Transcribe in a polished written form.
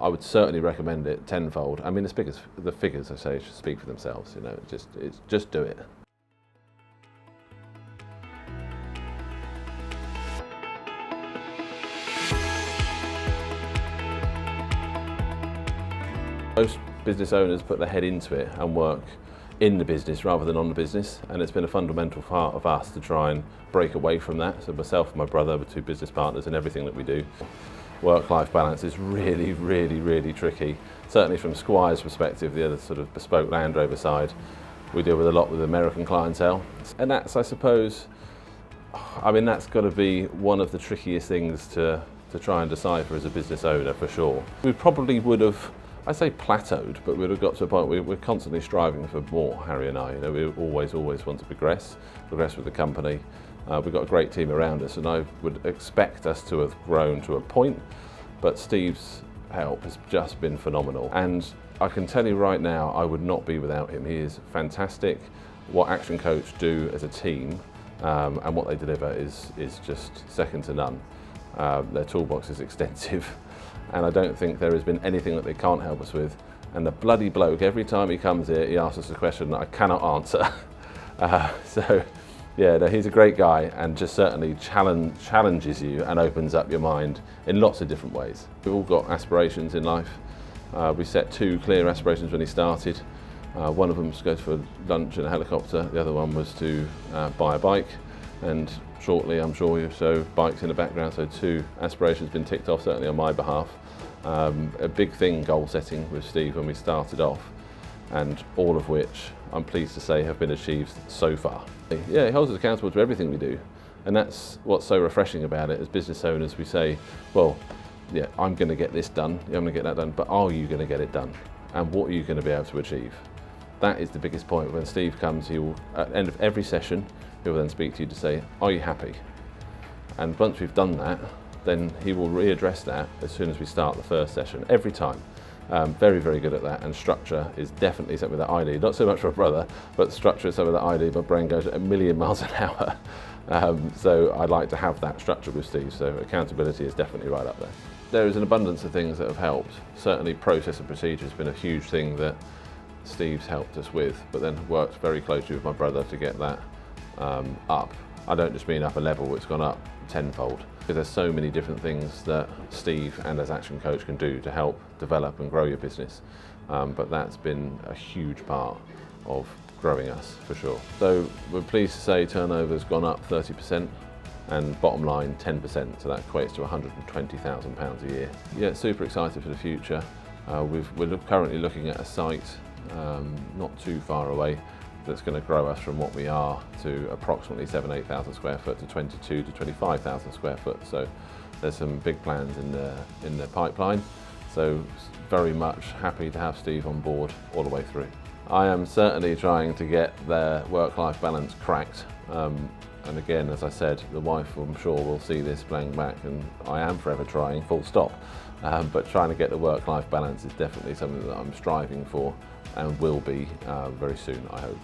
I would certainly recommend it tenfold. I mean, the figures I say should speak for themselves. You know, just do it. Most business owners put their head into it and work in the business rather than on the business, and it's been a fundamental part of us to try and break away from that. So myself and my brother were two business partners in everything that we do. Work-life balance is really tricky. Certainly from Squire's perspective, the other sort of bespoke Land Rover side, we deal with a lot with American clientele. And that's, I suppose, I mean, that's got to be one of the trickiest things to try and decipher as a business owner, for sure. We probably would have, I say plateaued, but we'd have got to a point where we're constantly striving for more, Harry and I. You know, we always want to progress with the company. We've got a great team around us, and I would expect us to have grown to a point, but Steve's help has just been phenomenal. And I can tell you right now, I would not be without him. He is fantastic. What ActionCOACH do as a team and what they deliver is just second to none. Their toolbox is extensive, and I don't think there has been anything that they can't help us with. And the bloody bloke, every time he comes here, he asks us a question that I cannot answer. So yeah, no, he's a great guy, and just certainly challenges you and opens up your mind in lots of different ways. We've all got aspirations in life. We set two clear aspirations when he started. One of them was to go for lunch in a helicopter. The other one was to buy a bike, and shortly, I'm sure you saw bikes in the background. So two aspirations been ticked off, certainly on my behalf. A big thing, goal setting with Steve when we started off, and all of which I'm pleased to say have been achieved so far. Yeah, he holds us accountable to everything we do, and that's what's so refreshing about it. As business owners, we say, well, yeah, I'm going to get this done, I'm going to get that done, but are you going to get it done? And what are you going to be able to achieve? That is the biggest point. When Steve comes, he will, at the end of every session, he will then speak to you to say, are you happy? And once we've done that, then he will readdress that as soon as we start the first session, every time. Very good at that, and structure is definitely something that I need. Not so much for a brother, but structure is something that I need. My brain goes at 1,000,000 miles an hour. So I'd like to have that structure with Steve, so accountability is definitely right up there. There is an abundance of things that have helped. Certainly process and procedure has been a huge thing that Steve's helped us with, but then worked very closely with my brother to get that up. I don't just mean up a level, it's gone up tenfold. Because there's so many different things that Steve and as ActionCOACH can do to help develop and grow your business. But that's been a huge part of growing us, for sure. So we're pleased to say turnover's gone up 30% and bottom line 10%, so that equates to £120,000 a year. Yeah, super excited for the future. We're currently looking at a site not too far away that's going to grow us from what we are to approximately 7,000–8,000 square foot to 22,000 to 25,000 square foot. So there's some big plans in the pipeline. So very much happy to have Steve on board all the way through. I am certainly trying to get their work-life balance cracked. And again, as I said, the wife, I'm sure, will see this playing back, and I am forever trying, full stop. But trying to get the work-life balance is definitely something that I'm striving for and will be very soon, I hope.